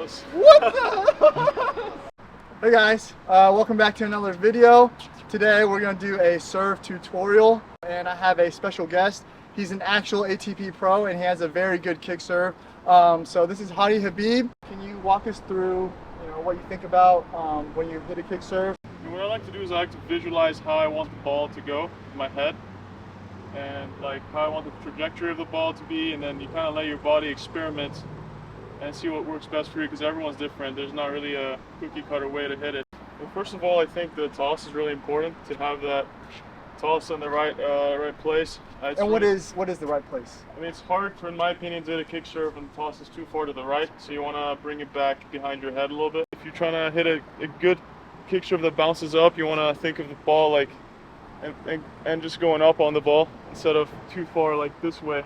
was. What the? Hey guys, welcome back to another video. Today we're going to do a serve tutorial, and I have a special guest. He's an actual ATP Pro and he has a very good kick serve. So this is Hady Habib. Can you walk us through what you think about when you hit a kick serve? What I like to do is I like to visualize how I want the ball to go in my head, and like how I want the trajectory of the ball to be, and then you kind of let your body experiment and see what works best for you, because everyone's different. There's not really a cookie cutter way to hit it. Well, first of all, I think the toss is really important, to have that toss in the right place. And what is the right place? I mean, it's hard, in my opinion, to hit a kick serve and the toss is too far to the right, so you want to bring it back behind your head a little bit. If you're trying to hit a good kick serve that bounces up, you want to think of the ball like and just going up on the ball instead of too far like this way.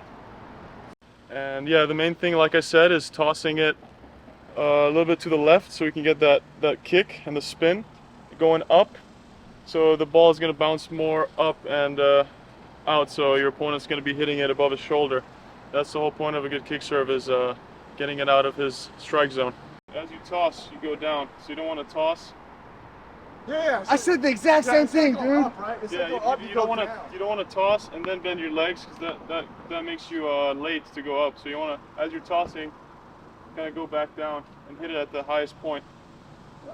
And yeah, the main thing, like I said, is tossing it a little bit to the left so we can get that kick and the spin going up. So the ball is going to bounce more up and out, so your opponent's going to be hitting it above his shoulder. That's the whole point of a good kick serve, is getting it out of his strike zone. As you toss, you go down, so you don't want to toss. Yeah, I said the exact same thing, dude. Up, right? Yeah, you don't want to toss and then bend your legs, because that makes you late to go up. So you want to, as you're tossing, kind of go back down and hit it at the highest point.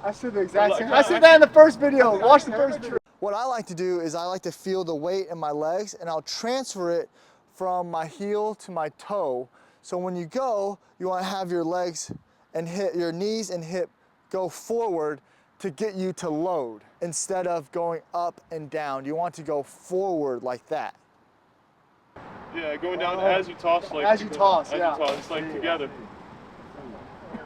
I said the exact same. I said that in the first video. Watch the first video. What I like to do is I like to feel the weight in my legs, and I'll transfer it from my heel to my toe. So when you go, you want to have your legs and hit your knees and hip go forward to get you to load instead of going up and down. You want to go forward like that. Yeah, going down as you toss, like as you toss. It's like together. So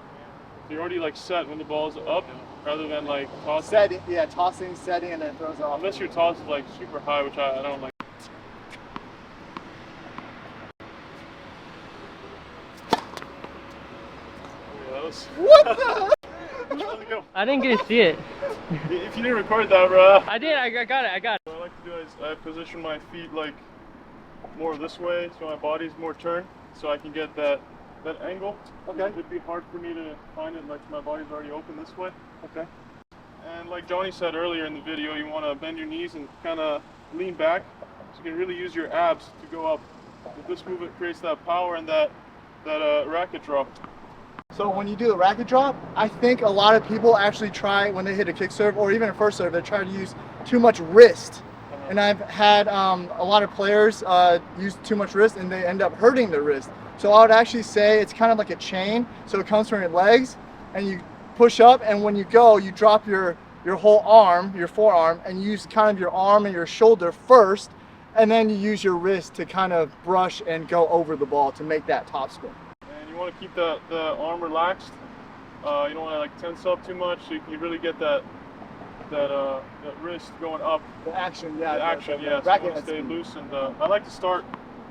you're already like set when the ball's up, rather than like tossing. Setting, yeah, tossing, setting, and then throws off. Unless your toss is like super high, which I don't like. What the? I didn't get to see it. If you didn't record that, bro. I did. I got it. What I like to do is I position my feet like more this way, so my body's more turned, so I can get that angle. Okay. It'd be hard for me to find it, like my body's already open this way. Okay. And like Johnny said earlier in the video, you want to bend your knees and kind of lean back, so you can really use your abs to go up. With this move, it creates that power and that racket drop. So when you do a racket drop, I think a lot of people actually try, when they hit a kick serve or even a first serve, they try to use too much wrist. And I've had a lot of players use too much wrist and they end up hurting their wrist. So I would actually say it's kind of like a chain. So it comes from your legs and you push up, and when you go, you drop your whole arm, your forearm, and use kind of your arm and your shoulder first, and then you use your wrist to kind of brush and go over the ball to make that top spin. You want to keep the arm relaxed. You don't want to like tense up too much, so you can really get that wrist going up. The action, yeah. The action, yeah. So you want to stay loose, and I like to start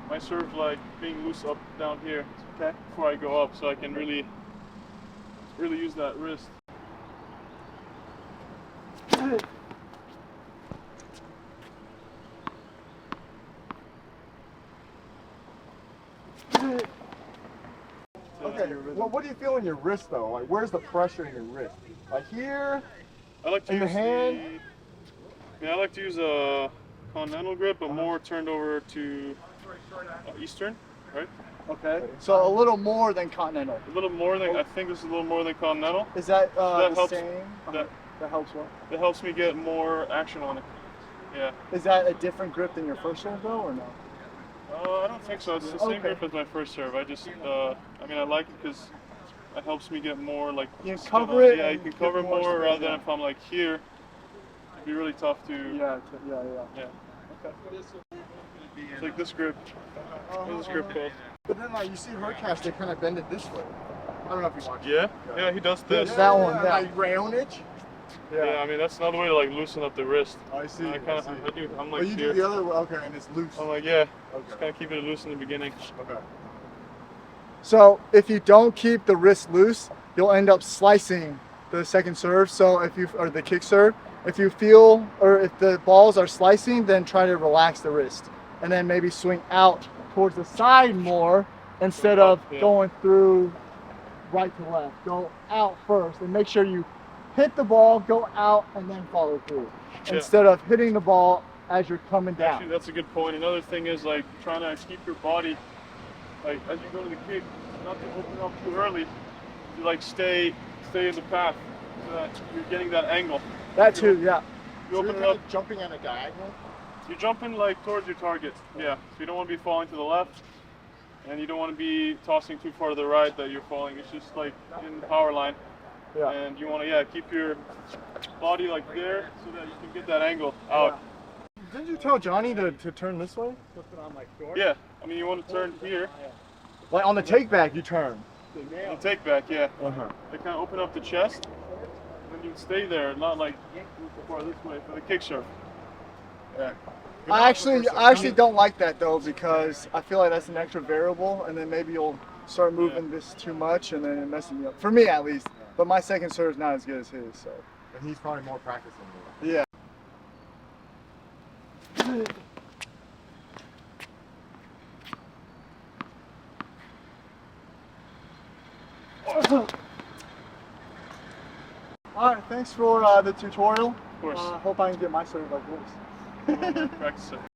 my serve like being loose up down here, okay, before I go up, so I can really use that wrist. Okay, well, what do you feel in your wrist though? Like, where's the pressure in your wrist? Like here? I like to in use your hand? I like to use a continental grip, but more turned over to Eastern, right? Okay, so a little more than continental. A little more than, I think this is a little more than continental. Is that that the helps, same? That helps what? It helps me get more action on it. Yeah. Is that a different grip than your first serve though, or no? I don't think so. It's the same grip as my first serve. I just, I mean, I like it because it helps me get more like. You can cover it. Yeah, you can cover more rather than if I'm like here. It'd be really tough to. Yeah. Okay. It's like this grip. What's this grip called? But then, like, you see her catch, they kind of bend it this way. I don't know if you watch it. Yeah, he does this. That one, yeah. Like roundage. Yeah, I mean that's another way to like loosen up the wrist. I see. I'm like you here. do the other way, okay, and it's loose. I'm like, yeah. Okay. Just kind of keep it loose in the beginning. Okay. So if you don't keep the wrist loose, you'll end up slicing the second serve. So or the kick serve, if you feel, or if the balls are slicing, then try to relax the wrist, and then maybe swing out towards the side more instead of going through right to left. Go out first and make sure you hit the ball, go out, and then follow through. Yeah. Instead of hitting the ball as you're coming down. Actually, that's a good point. Another thing is like trying to keep your body, like as you go to the kick, not to open up too early. You like stay in the path so that you're getting that angle. That too, yeah. You open it up, jumping at a diagonal. you're jumping like towards your target. Yeah. So you don't want to be falling to the left, and you don't want to be tossing too far to the right that you're falling. It's just like in the power line. Yeah. And you want to keep your body like there so that you can get that angle out. Didn't you tell Johnny to turn this way? Yeah. I mean, you want to turn here. Like on the take back, you turn. And take back, yeah. Uh-huh. They kind of open up the chest, and then you stay there, not like move too far this way for the kick serve. Yeah. I actually don't like that though, because I feel like that's an extra variable, and then maybe you'll start moving this too much, and then it messes me up. For me, at least. But my second serve is not as good as his, so. And he's probably more practiced than you. Yeah. All right, thanks for the tutorial. Of course. Hope I can get my serve like this. Practice it.